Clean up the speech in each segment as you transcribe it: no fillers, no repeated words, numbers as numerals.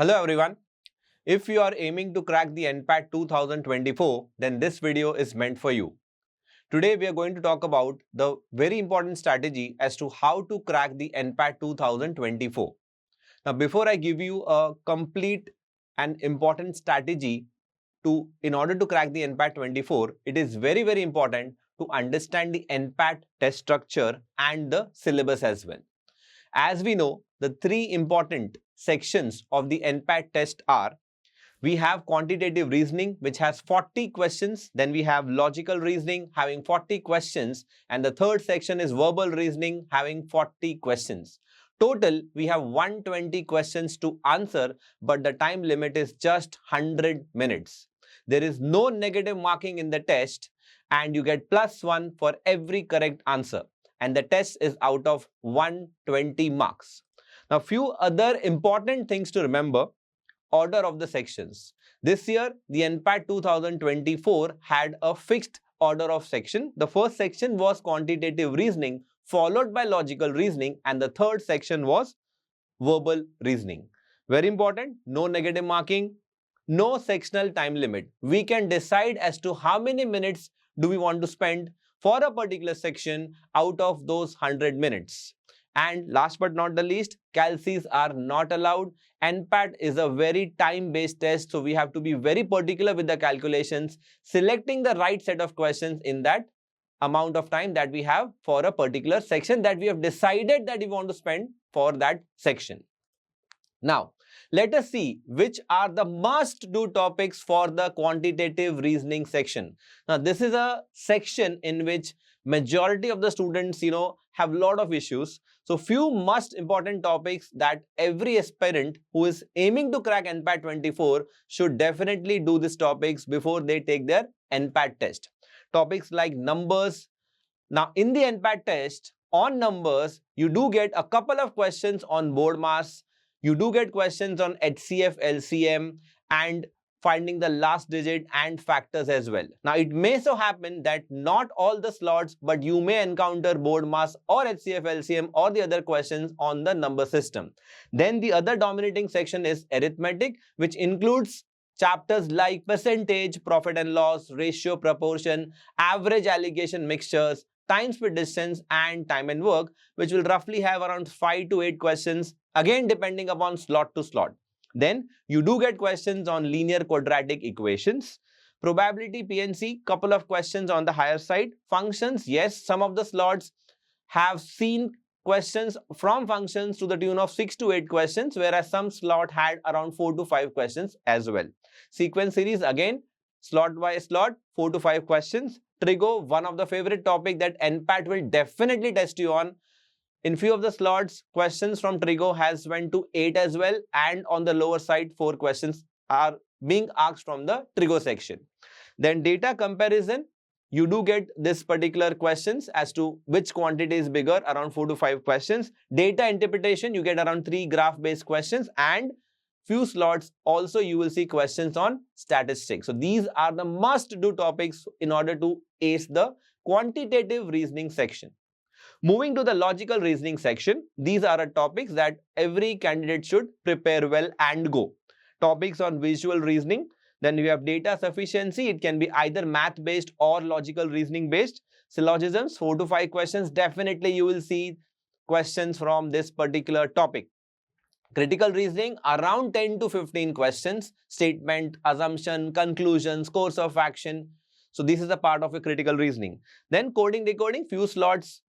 Hello everyone. If you are aiming to crack the NPAT 2024, then this video is meant for you. Today we are going to talk about the very important strategy as to how to crack the NPAT 2024. Now before I give you a complete and important strategy in order to crack the NPAT 24, it is very important to understand the NPAT test structure and the syllabus as well. As we know, the three important sections of the NPAT test are: we have quantitative reasoning, which has 40 questions. Then we have logical reasoning having 40 questions. And the third section is verbal reasoning having 40 questions. Total, we have 120 questions to answer, but the time limit is just 100 minutes. There is no negative marking in the test, and you get +1 for every correct answer. And the test is out of 120 marks. Now, few other important things to remember. Order of the sections. This year, the NPAT 2024 had a fixed order of section. The first section was quantitative reasoning, followed by logical reasoning, and the third section was verbal reasoning. Very important, no negative marking, no sectional time limit. We can decide as to how many minutes do we want to spend for a particular section out of those 100 minutes. And last but not the least, calcs are not allowed. NPAT is a very time-based test, so we have to be very particular with the calculations, selecting the right set of questions in that amount of time that we have for a particular section that we have decided that we want to spend for that section. Now, let us see which are the must-do topics for the quantitative reasoning section. Now, this is a section in which majority of the students, have a lot of issues. So, few must important topics that every aspirant who is aiming to crack NPAT 24 should definitely do these topics before they take their NPAT test. Topics like numbers. Now, in the NPAT test, on numbers, you do get a couple of questions on BORDMAS. You do get questions on HCF, LCM, and finding the last digit and factors as well. Now, it may so happen that not all the slots, but you may encounter BORDMAS or HCF, LCM or the other questions on the number system. Then the other dominating section is arithmetic, which includes chapters like percentage, profit and loss, ratio, proportion, average allegation mixtures, time split distance, and time and work, which will roughly have around 5 to 8 questions, again depending upon slot to slot. Then you do get questions on linear quadratic equations. Probability, PNC, couple of questions on the higher side. Functions, yes, some of the slots have seen questions from functions to the tune of 6 to 8 questions, whereas some slot had around 4 to 5 questions as well. Sequence series, again, slot by slot, 4 to 5 questions. Trigo, one of the favorite topic that NPAT will definitely test you on. In few of the slots, questions from Trigo has went to 8 as well, and on the lower side, 4 questions are being asked from the Trigo section. Then data comparison, you do get this particular questions as to which quantity is bigger, around 4 to 5 questions. Data interpretation, you get around 3 graph-based questions, and few slots also you will see questions on statistics. So these are the must-do topics in order to ace the quantitative reasoning section. Moving to the logical reasoning section, these are topics that every candidate should prepare well and go. Topics on visual reasoning. Then we have data sufficiency. It can be either math-based or logical reasoning-based. Syllogisms, 4 to 5 questions. Definitely you will see questions from this particular topic. Critical reasoning, around 10 to 15 questions. Statement, assumption, conclusions, course of action. So this is a part of a critical reasoning. Then coding, decoding, few slots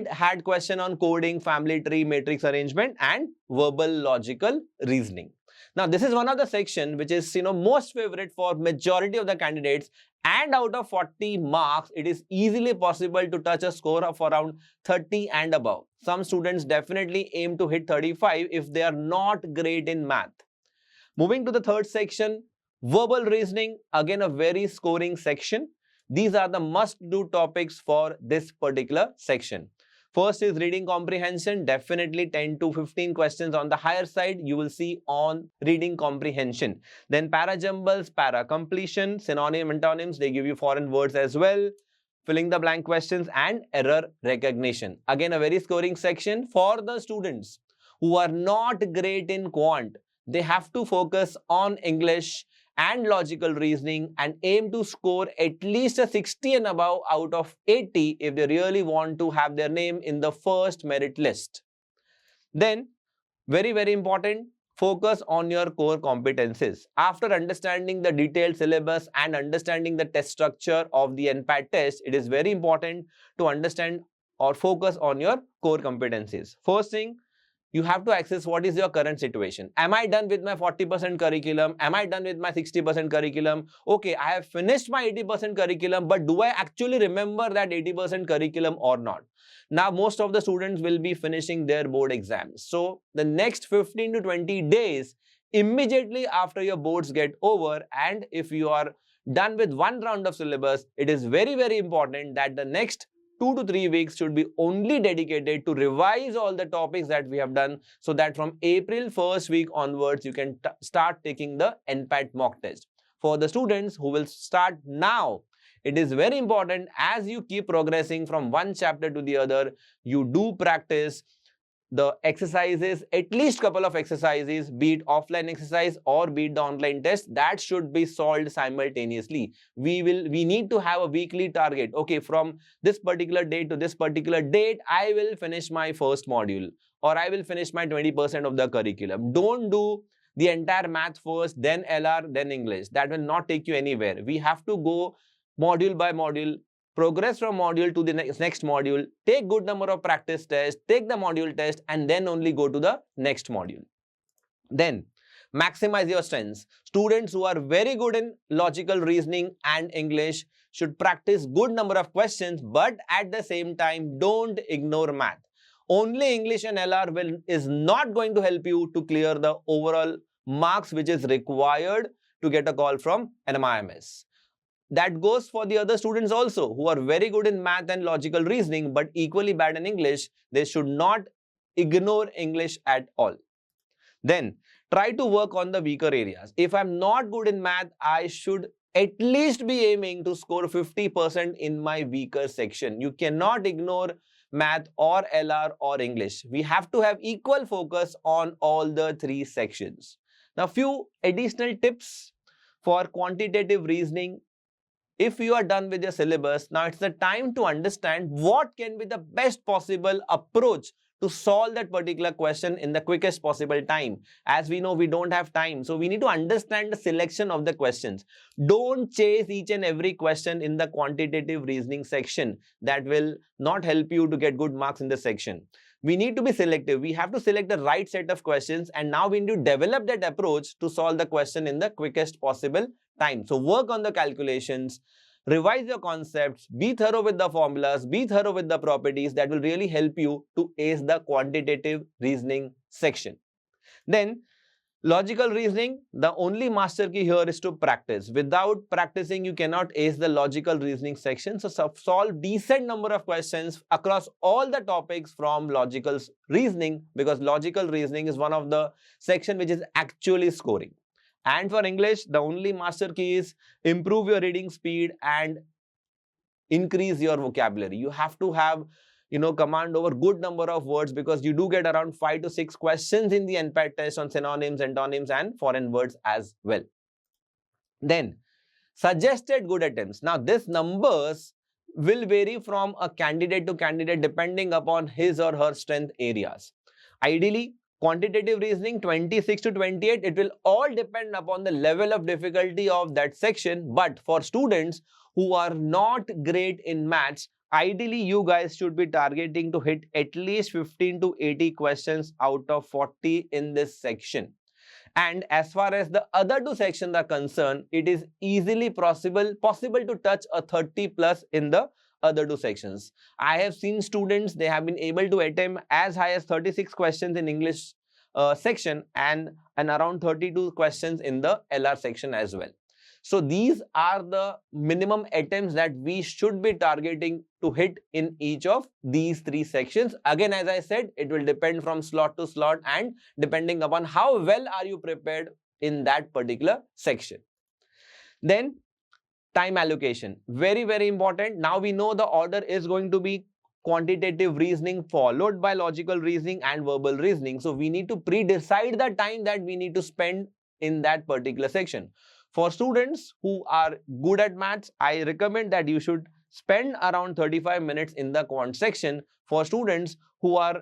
had question on coding, family tree, matrix arrangement, and verbal logical reasoning. Now, this is one of the section which is most favorite for majority of the candidates, and out of 40 marks, it is easily possible to touch a score of around 30 and above. Some students definitely aim to hit 35 if they are not great in math. Moving to the third section, verbal reasoning, again a very scoring section. These are the must-do topics for this particular section. First is reading comprehension, definitely 10 to 15 questions on the higher side you will see on reading comprehension. Then para-jumbles, para-completion, synonym, antonyms, they give you foreign words as well. Filling the blank questions and error recognition. Again, a very scoring section for the students who are not great in quant. they have to focus on English and logical reasoning and aim to score at least a 60 and above out of 80 if they really want to have their name in the first merit list. Then, very, very important, focus on your core competencies. After understanding the detailed syllabus and understanding the test structure of the NPAT test, it is very important to understand or focus on your core competencies. First thing, you have to access what is your current situation. Am I done with my 40% curriculum? Am I done with my 60% curriculum? Okay, I have finished my 80% curriculum, but do I actually remember that 80% curriculum or not? Now, most of the students will be finishing their board exams. So, the next 15 to 20 days, immediately after your boards get over, and if you are done with one round of syllabus, it is very, very important that the next 2 to 3 weeks should be only dedicated to revise all the topics that we have done, so that from April 1st week onwards, you can start taking the NPAT mock test. For the students who will start now, it is very important as you keep progressing from one chapter to the other, you do practice the exercises, at least couple of exercises, be it offline exercise or be it the online test, that should be solved simultaneously. We need to have a weekly target. Okay, from this particular date to this particular date, I will finish my first module or I will finish my 20% of the curriculum. Don't do the entire math first, then LR, then English. That will not take you anywhere. We have to go module by module, progress from module to the next module, take good number of practice tests, take the module test, and then only go to the next module. Then, maximize your strengths. Students who are very good in logical reasoning and English should practice good number of questions, but at the same time, don't ignore math. Only English and LR is not going to help you to clear the overall marks which is required to get a call from NMIMS. That goes for the other students also who are very good in math and logical reasoning but equally bad in English. They should not ignore English at all. Then try to work on the weaker areas. If I'm not good in math, I should at least be aiming to score 50% in my weaker section. You cannot ignore math or LR or English. We have to have equal focus on all the three sections. Now, few additional tips for quantitative reasoning. If you are done with your syllabus, now it's the time to understand what can be the best possible approach to solve that particular question in the quickest possible time. As we know, we don't have time. So we need to understand the selection of the questions. Don't chase each and every question in the quantitative reasoning section. That will not help you to get good marks in the section. We need to be selective. We have to select the right set of questions, and now we need to develop that approach to solve the question in the quickest possible time. So work on the calculations, revise your concepts, be thorough with the formulas, be thorough with the properties. That will really help you to ace the quantitative reasoning section. Then logical reasoning, the only master key here is to practice. Without practicing, you cannot ace the logical reasoning section. So solve decent number of questions across all the topics from logical reasoning, because logical reasoning is one of the section which is actually scoring. And for English, the only master key is improve your reading speed and increase your vocabulary. You have to have, command over good number of words, because you do get around 5 to 6 questions in the NPAT test on synonyms, antonyms, and foreign words as well. Then, suggested good attempts. Now, these numbers will vary from a candidate to candidate depending upon his or her strength areas. Ideally, quantitative reasoning 26 to 28, it will all depend upon the level of difficulty of that section. But for students who are not great in maths, ideally you guys should be targeting to hit at least 15 to 80 questions out of 40 in this section. And as far as the other two sections are concerned, it is easily possible to touch a 30 plus in the other two sections. I have seen students, they have been able to attempt as high as 36 questions in English section and around 32 questions in the LR section as well. So these are the minimum attempts that we should be targeting to hit in each of these three sections. Again, as I said, it will depend from slot to slot and depending upon how well are you prepared in that particular section. Then time allocation, very, very important. Now we know the order is going to be quantitative reasoning followed by logical reasoning and verbal reasoning. So we need to pre-decide the time that we need to spend in that particular section. For students who are good at maths, I recommend that you should spend around 35 minutes in the quant section. For students who are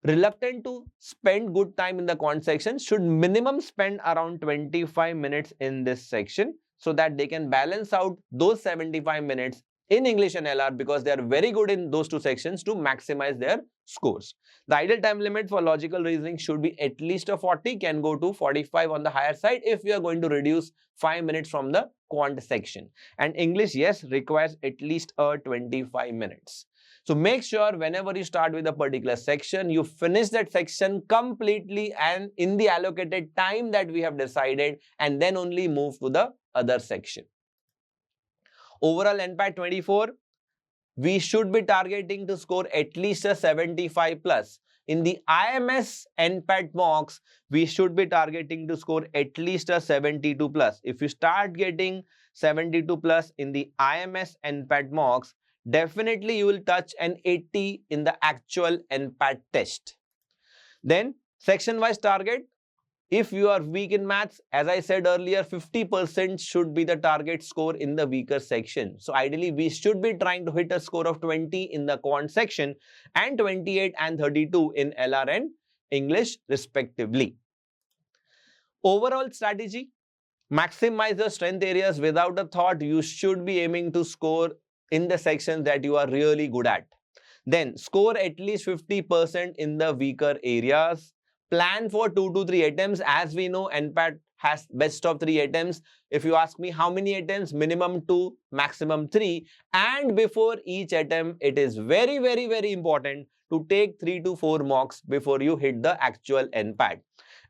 reluctant to spend good time in the quant section, should minimum spend around 25 minutes in this section so that they can balance out those 75 minutes in English and LR, because they are very good in those two sections to maximize their scores. The ideal time limit for logical reasoning should be at least a 40, can go to 45 on the higher side if we are going to reduce 5 minutes from the quant section. And English, yes, requires at least a 25 minutes. So make sure whenever you start with a particular section, you finish that section completely and in the allocated time that we have decided, and then only move to the other section. Overall NPAT 24, we should be targeting to score at least a 75 plus. In the IMS NPAT mocks, we should be targeting to score at least a 72 plus. If you start getting 72 plus in the IMS NPAT mocks, definitely you will touch an 80 in the actual NPAT test. Then section-wise target. If you are weak in maths, as I said earlier, 50% should be the target score in the weaker section. So ideally, we should be trying to hit a score of 20 in the quant section and 28 and 32 in LR and English respectively. Overall strategy, maximize the strength areas without a thought. You should be aiming to score in the sections that you are really good at. Then score at least 50% in the weaker areas. Plan for 2 to 3 attempts. As we know, NPAT has best of 3 attempts. If you ask me how many attempts, minimum 2, maximum 3. And before each attempt, it is very, very, very important to take 3 to 4 mocks before you hit the actual NPAT.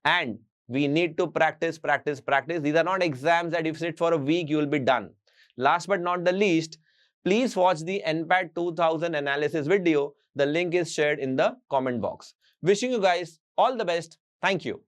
And we need to practice, practice, practice. These are not exams that if you sit for a week, you will be done. Last but not the least, please watch the NPAT 2000 analysis video. The link is shared in the comment box. Wishing you guys all the best. Thank you.